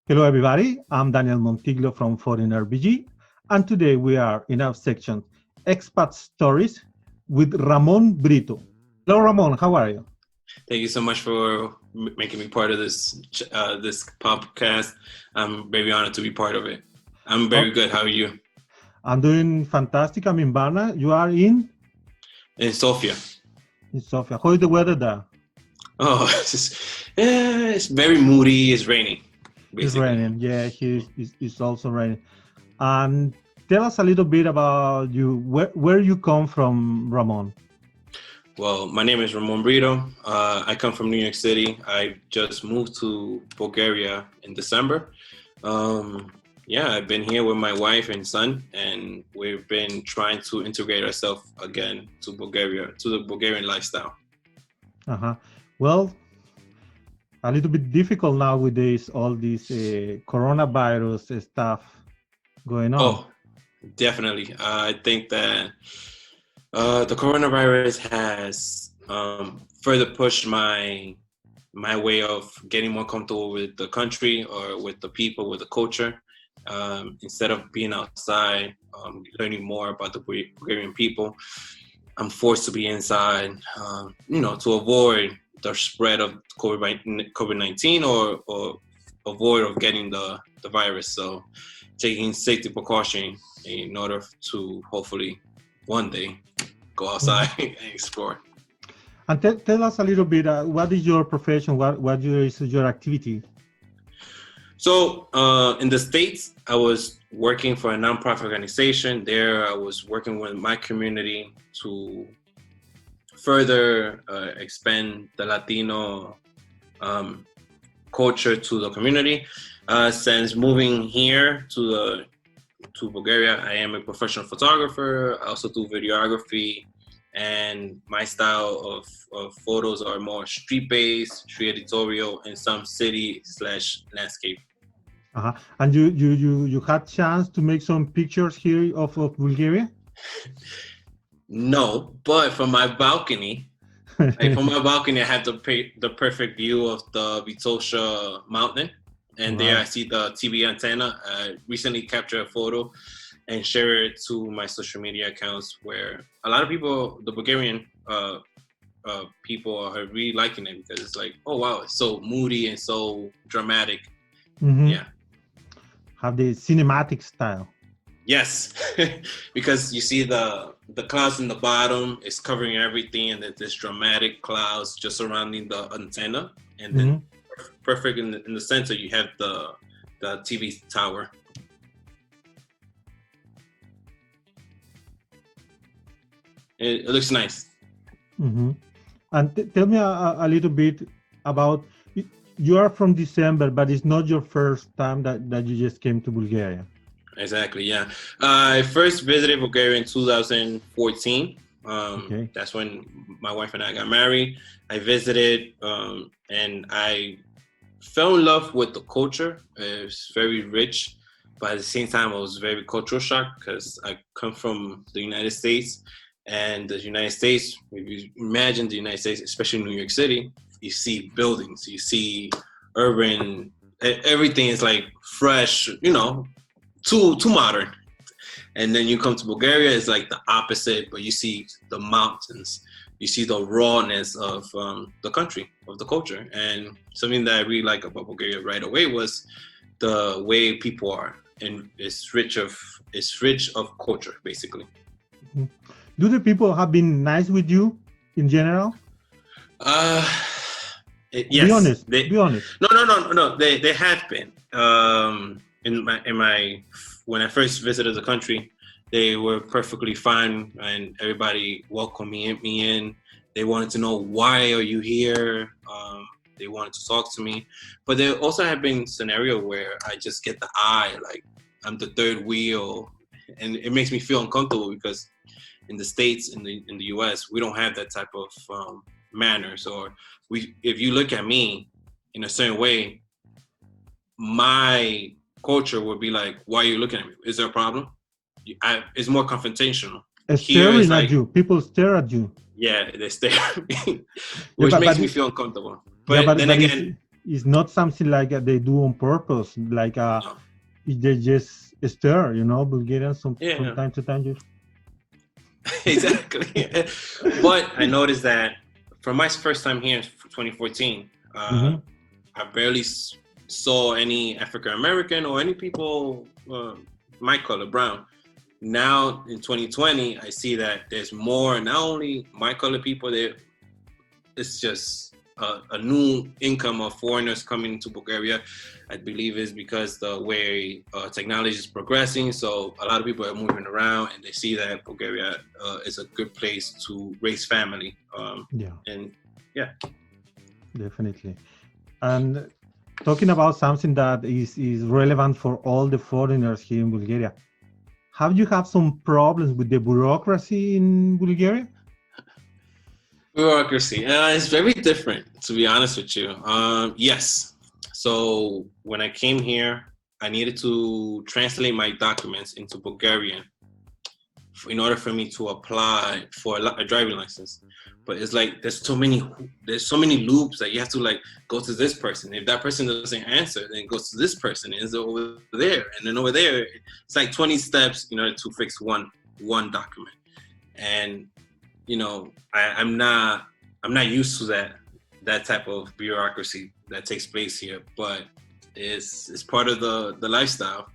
Hello, everybody. I'm Daniel Montiglio from Foreign RBG, and today we are in our section Expats Stories with Ramon Brito. Hello, Ramon. How are you? Thank you so much for making me part of this podcast. I'm very honored to be part of it. I'm very Oh, good. How are you? I'm doing fantastic. I'm in Varna. You are In Sofia. in Sofia. How is the weather there? Oh, it's very moody. It's raining, It's basically. raining. Yeah, here it's also raining. And tell us a little bit about you. Where you come from, Ramon? Well, my name is Ramon Brito. I come from New York City. I just moved to Bulgaria in December. Um, yeah, I've been here with my wife and son, and we've been trying to integrate ourselves again to Bulgaria, to the Bulgarian lifestyle. Uh-huh. Well, a little bit difficult now with all this coronavirus stuff going on. Oh, definitely. I think that the coronavirus has further pushed my way of getting more comfortable with the country or with the people, with the culture. Instead of being outside, learning more about the Bulgarian people, I'm forced to be inside, to avoid the spread of COVID-19 or avoid of getting the virus. So taking safety precaution in order to hopefully one day go outside and explore. And tell us a little bit, what is your profession? What is your activity? So in the States, I was working for a nonprofit organization. There, I was working with my community to further expand the Latino culture to the community. Since moving here to Bulgaria, I am a professional photographer. I also do videography, and my style of photos are more street-based, street editorial, and some city/landscape. Uh-huh. And you had chance to make some pictures here of Bulgaria? No, but from my balcony, I have the perfect view of the Vitosha mountain. And there I Wow. see the TV antenna. I recently captured a photo and share it to my social media accounts where a lot of people, the Bulgarian people are really liking it because it's like, oh wow, it's so moody and so dramatic. Mm-hmm. Yeah. Have the cinematic style. Yes, because you see the clouds in the bottom is covering everything, and then this dramatic clouds just surrounding the antenna, and then perfect in the center you have the TV tower. It looks nice. Mm-hmm. And tell me a little bit about, you are from December, but it's not your first time that you just came to Bulgaria. Exactly, yeah. I first visited Bulgaria in 2014. Okay. That's when my wife and I got married. I visited and I fell in love with the culture. It's very rich, but at the same time, I was very cultural shocked because I come from the United States. And the United States, if you imagine the United States, especially New York City, you see buildings, you see urban, everything is like fresh, too modern. And then you come to Bulgaria, it's like the opposite, but you see the mountains, you see the rawness of the country, of the culture. And something that I really like about Bulgaria right away was the way people are, and it's rich of culture, basically. Mhm. Do the people have been nice with you in general? Uh, Be yes. honest. Be honest. No. They have been. In my when I first visited the country, they were perfectly fine, and everybody welcomed me in. They wanted to know, why are you here? They wanted to talk to me, but there also have been scenario where I just get the eye, like I'm the third wheel, and it makes me feel uncomfortable because in the States, in the US, we don't have that type of manners. Or if you look at me in a certain way, my culture would be like, why are you looking at me? Is there a problem? It's more confrontational. Here is Staring at like, you. People stare at you. yeah, they stare at me, Yeah, which makes me feel uncomfortable. yeah, But then but it's again, it's not something like they do on purpose. Like No. they just stir, Bulgarians from Yeah, time to time. Just exactly. But I noticed that from my first time here in 2014, hmm I barely saw any African American or any people my color, brown. Now in 2020, I see that there's more, not only my color people, there it's just a new income of foreigners coming to Bulgaria. I believe is because the way technology is progressing. So a lot of people are moving around and they see that Bulgaria is a good place to raise family. Yeah, And yeah. definitely. And talking about something that is relevant for all the foreigners here in Bulgaria, have you had some problems with the bureaucracy in Bulgaria? Bureaucracy. It's very different, to be honest with you. Yes. So when I came here, I needed to translate my documents into Bulgarian in order for me to apply for a driving license. But it's like there's so many loops that you have to like go to this person. If that person doesn't answer, then it goes to this person, and it's over there, and then over there. It's like 20 steps in order to fix one document. And I'm not used to that type of bureaucracy that takes place here, but it's part of the lifestyle.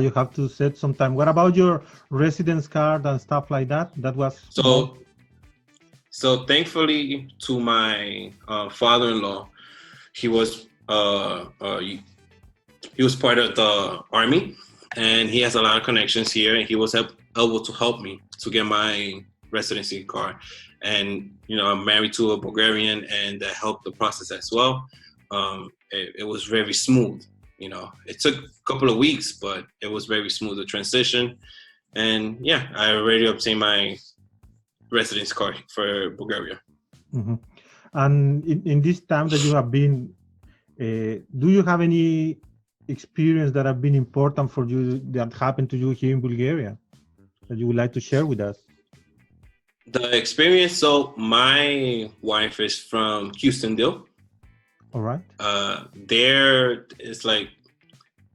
You have to set some time. What about your residence card and stuff like that? That was So thankfully to my father-in-law, he was he was part of the army, and he has a lot of connections here, and he was able to help me to get my residency card. And I'm married to a Bulgarian, and that helped the process as well. It was very smooth. It took a couple of weeks, but it was very smooth, the transition. And yeah, I already obtained my residence card for Bulgaria. Mm-hmm. And in this time that you have been, do you have any experience that have been important for you that happened to you here in Bulgaria that you would like to share with us? The experience, so my wife is from Houston, Dill. All right. There is like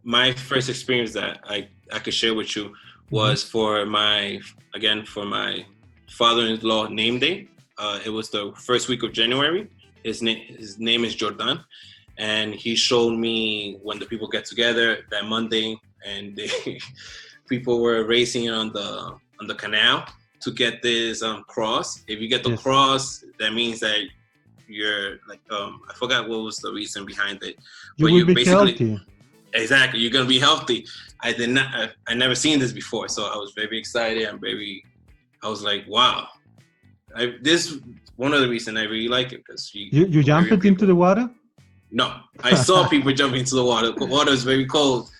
my first experience that I could share with you was for my father-in-law name day. It was the first week of January. His name is Jordan, and he showed me when the people get together that Monday, and people were racing on the canal to get this cross. If you get the cross, that means that you're like I forgot what was the reason behind it. You will be healthy. Exactly, you're gonna be healthy. I never seen this before, so I was very excited. I was like, wow. This one of the reasons I really like it because you jumped into the water. No, I saw people jumping into the water. The water is very cold.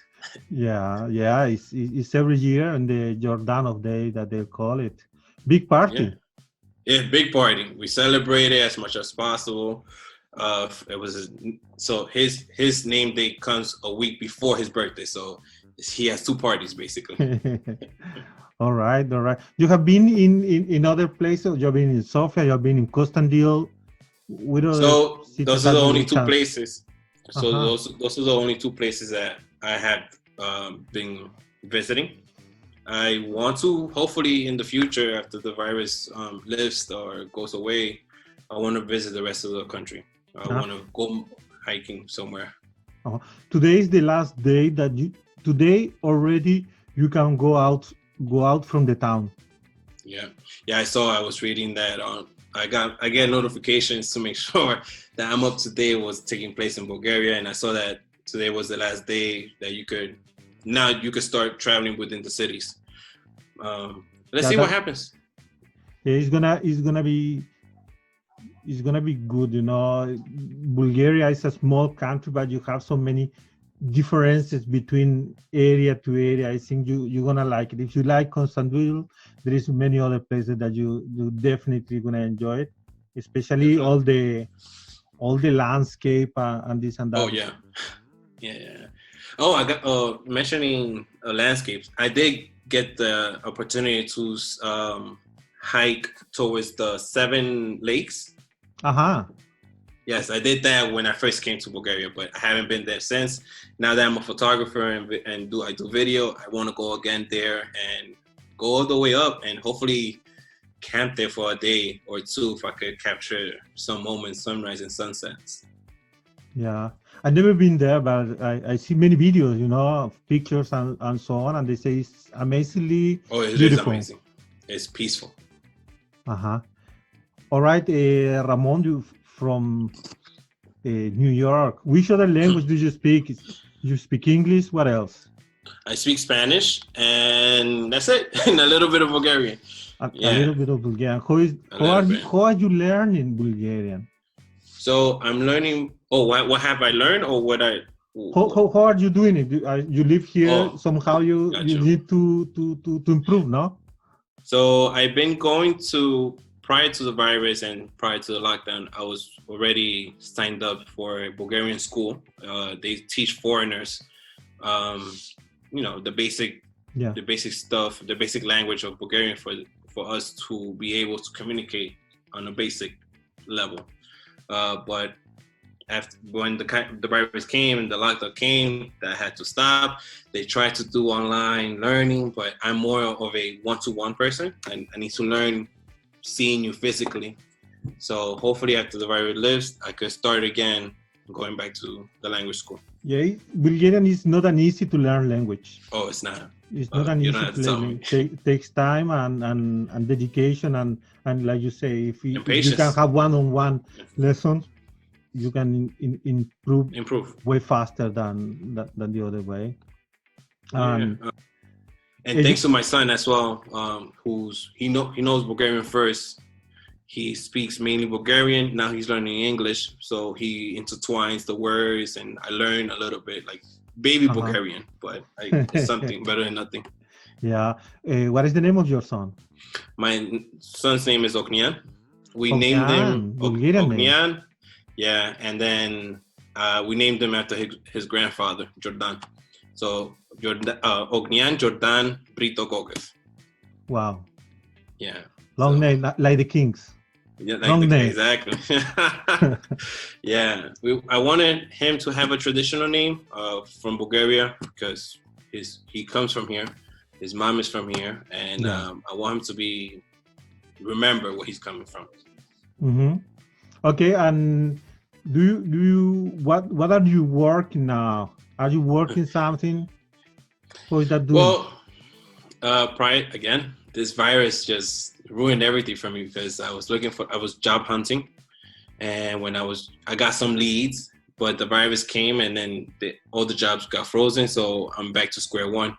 Yeah, it's every year in the Jordanov Day that they call it. Big party. Yeah, big party. We celebrated as much as possible. It was his name day comes a week before his birthday, so he has two parties basically. All right. You have been in other places. You have been in Sofia. You have been in Constantine. So those are the only two places. So those are the only two places that I have been visiting. I want to, hopefully in the future, after the virus lifts or goes away, I want to visit the rest of the country. I want to go hiking somewhere. Today is the last day that today already you can go out from the town. Yeah, I was reading that I get notifications to make sure that I'm up to date what's taking place in Bulgaria, and I saw that today was the last day that you could start traveling within the cities. Let's see what happens. Yeah, it's gonna be good. Bulgaria is a small country, but you have so many differences between area to area. I think you're gonna like it. If you like Constantine, there is many other places that you definitely gonna enjoy it, especially all the landscape and this and that. Oh yeah. Oh, I got mentioning landscapes. I did get the opportunity to hike towards the 7 lakes. Yes, I did that when I first came to Bulgaria, but I haven't been there since. Now that I'm a photographer and I do video, I want to go again there and go all the way up and hopefully camp there for a day or two if I could capture some moments, sunrise and sunsets. Yeah, I've never been there, but I see many videos, of pictures and so on, and they say it's amazingly Oh, it is beautiful. amazing. It's peaceful. Uh-huh. All right, Ramon, you from New York. Which other language do you speak? You speak English. What else? I speak Spanish, and that's it. And a little bit of Bulgarian. A little bit of Bulgarian. How are you learning Bulgarian? So I'm learning. Oh, what have I learned, or what I? How are you doing it? You live here. Somehow you need to improve, no? So I've been going to, prior to the virus and prior to the lockdown, I was already signed up for a Bulgarian school. They teach foreigners, the basic stuff, the basic language of Bulgarian for us to be able to communicate on a basic level. But when the virus came and the lockdown came, that had to stop. They tried to do online learning, but I'm more of a one-to-one person, and I need to learn seeing you physically. So hopefully after the virus lifts, I could start again going back to the language school. Yeah, Bulgarian is not an easy to learn language. Oh, it's not. It's not an easy to learn. It takes time and dedication and like you say, if you can have one-on-one lessons, you can improve way faster than the other way. And thanks to my son as well, he knows Bulgarian first. He speaks mainly Bulgarian. Now he's learning English, so he intertwines the words, and I learn a little bit like baby Bulgarian, but it's something better than nothing. Yeah. What is the name of your son? My son's name is Ognian. We named him Ognian. Yeah, and then we named him after his grandfather, Jordan. So Ognian Jordan Brito Goges. Wow. Yeah. Long name, like the Kings. Yeah, long name. Exactly. Yeah. I wanted him to have a traditional name from Bulgaria because he comes from here. His mom is from here, and I want him to remember where he's coming from. Mm-hmm. Okay, and what are you working now? Are you working something? What is that doing? Well, this virus just ruined everything for me because I was job hunting, and when I got some leads, but the virus came and then all the jobs got frozen, so I'm back to square one.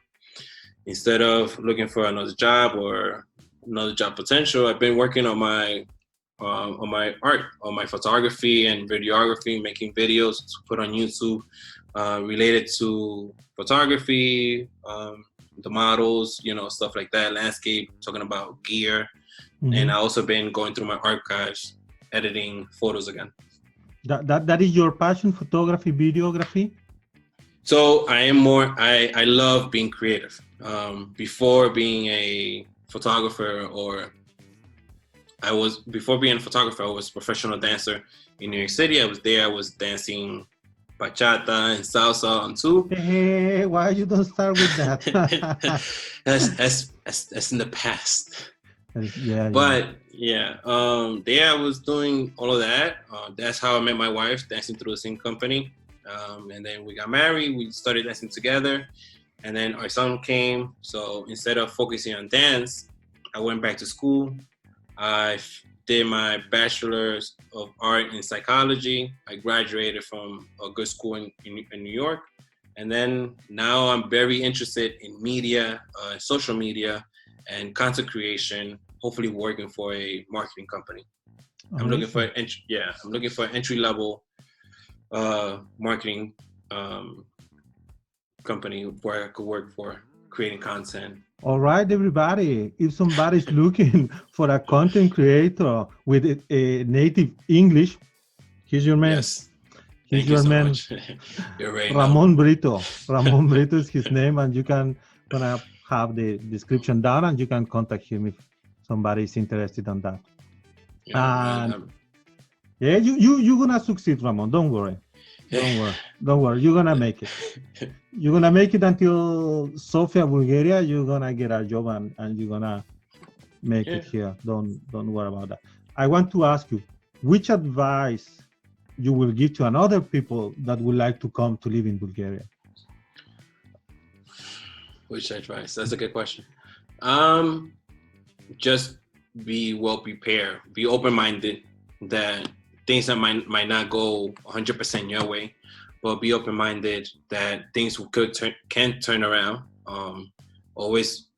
Instead of looking for another job or another job potential, I've been working on my art, on my photography and videography, making videos to put on YouTube related to photography, the models, stuff like that, landscape, talking about gear. Mm-hmm. And I also been going through my archives, editing photos again. That is your passion, photography, videography? So I love being creative. Before being a photographer I was a professional dancer in New York City. I was dancing bachata and salsa on too. Hey, why you don't start with that? that's in the past. Yeah. But there I was doing all of that. That's how I met my wife, dancing through the same company. And then we got married. We started dancing together. And then our son came. So instead of focusing on dance, I went back to school. I did my bachelor's of art in psychology. I graduated from a good school in New York. And then now I'm very interested in media, social media, and content creation, hopefully working for a marketing company. I'm looking for an entry-level marketing company where I could work for creating content. All right, everybody. If somebody's looking for a content creator with a native English, here's your man. Yes. Here's your man. You're right. Ramon Brito. Ramon Brito is his name, and you can gonna have the description down, and you can contact him if somebody is interested on that. Yeah, you're gonna succeed, Ramon. Don't worry. Don't worry. Don't worry. You're gonna make it. You're gonna make it until Sofia, Bulgaria. You're gonna get a job and you're gonna make Yeah. it here. Don't worry about that. I want to ask you, which advice you will give to another people that would like to come to live in Bulgaria? Which advice? That's a good question. Just be well prepared. Be open minded that things that might not go 100% your way, but be open minded that things can turn around. Always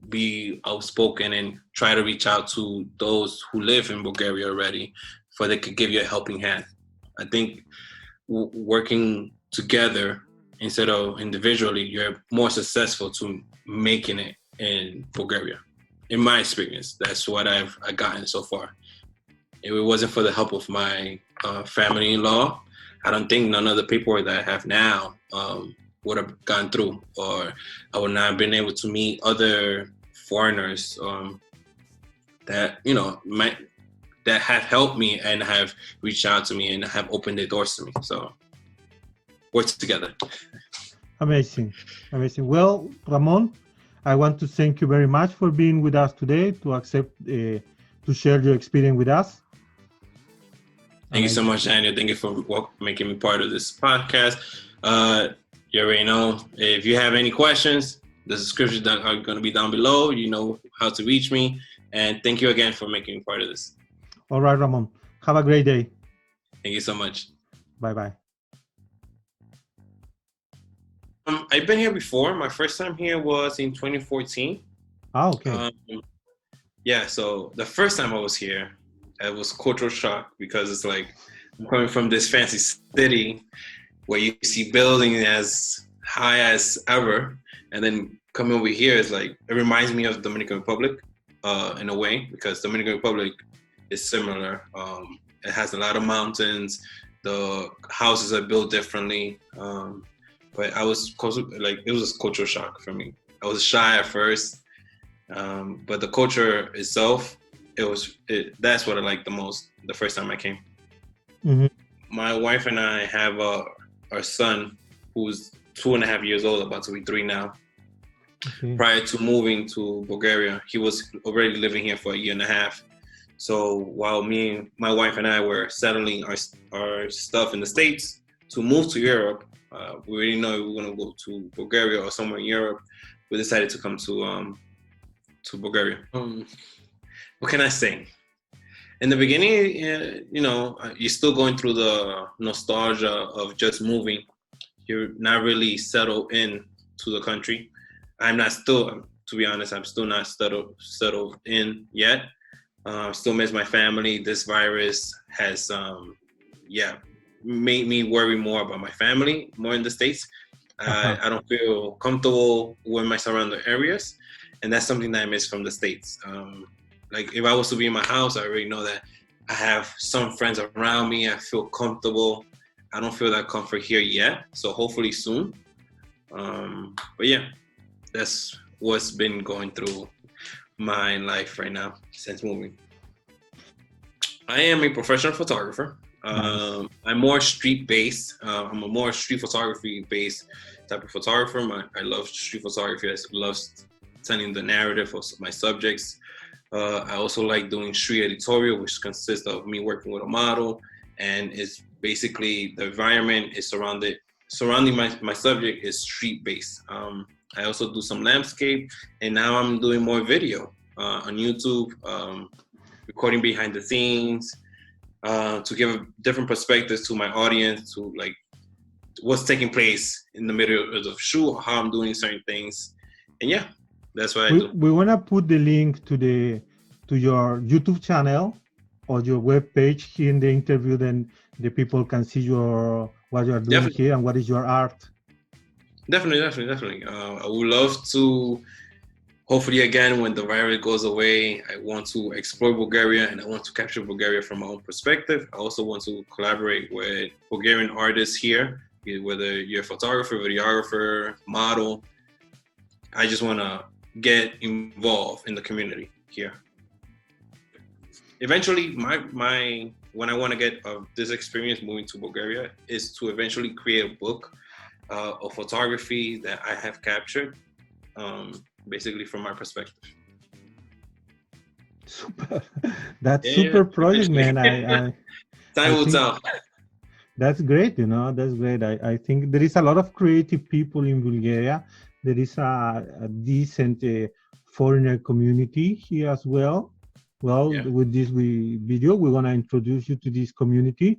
be outspoken and try to reach out to those who live in Bulgaria already, for they could give you a helping hand. I think working together instead of individually, you're more successful to making it in Bulgaria. In my experience, that's what I've gotten so far. If it wasn't for the help of my family-in-law, I don't think none of the paperwork that I have now would have gone through, or I would not have been able to meet other foreigners that that have helped me and have reached out to me and have opened their doors to me. So work together. Amazing, amazing. Well, Ramon, I want to thank you very much for being with us today, to accept to share your experience with us. Thank you so much, Daniel. Thank you for making me part of this podcast. You already know, if you have any questions, the descriptions are going to be down below. You know how to reach me. And thank you again for making me part of this. All right, Ramon. Have a great day. Thank you so much. Bye-bye. I've been here before. My first time here was in 2014. Oh, okay. Yeah, so the first time I was here, it was cultural shock, because it's like I'm coming from this fancy city where you see buildings as high as ever, and then coming over here is like, it reminds me of Dominican Republic in a way, because Dominican Republic is similar. It has a lot of mountains. The houses are built differently. But I was like, it was a cultural shock for me. I was shy at first, but the culture itself, that's what I liked the most the first time I came. Mm-hmm. My wife and I have our son, who's 2.5 years old, about to be 3 now. Okay. Prior to moving to Bulgaria, he was already living here for 1.5 years. So while my wife and I were settling our stuff in the States to move to Europe, we already know we were going to go to Bulgaria or somewhere in Europe. We decided to come to Bulgaria. What can I say? In the beginning, you're still going through the nostalgia of just moving. You're not really settled in to the country. To be honest, I'm still not settled in yet. Still miss my family. This virus has, made me worry more about my family more in the States. I don't feel comfortable with my surrounding areas, and that's something that I miss from the States. Like if I was to be in my house, I already know that I have some friends around me. I feel comfortable. I don't feel that comfort here yet, so hopefully soon. But yeah, that's what's been going through my life right now since moving. I am a professional photographer. I'm more street-based. I'm a more street photography-based type of photographer. I love street photography. I love telling the narrative of my subjects. I also like doing street editorial, which consists of me working with a model, and it's basically the environment is surrounding my subject is street-based. I also do some landscape, and now I'm doing more video on YouTube, recording behind the scenes, to give different perspectives to my audience, to like what's taking place in the middle of the shoot, how I'm doing certain things, and yeah, that's what I do. We want to put the link to your YouTube channel or your web page here in the interview. Then the people can see what you are doing here and what is your art. Definitely. I would love to. Hopefully, again, when the virus goes away, I want to explore Bulgaria and I want to capture Bulgaria from my own perspective. I also want to collaborate with Bulgarian artists here, whether you're a photographer, videographer, model. I just want to get involved in the community here. Eventually, my when I want to get this experience moving to Bulgaria is to eventually create a book of photography that I have captured, basically from my perspective. Super. That's Yeah, super project, eventually. man. Time I will think tell. that's great. That's great. I think there is a lot of creative people in Bulgaria. There is a decent foreigner community here as well. Well, Yeah. with this video, we're gonna introduce you to this community.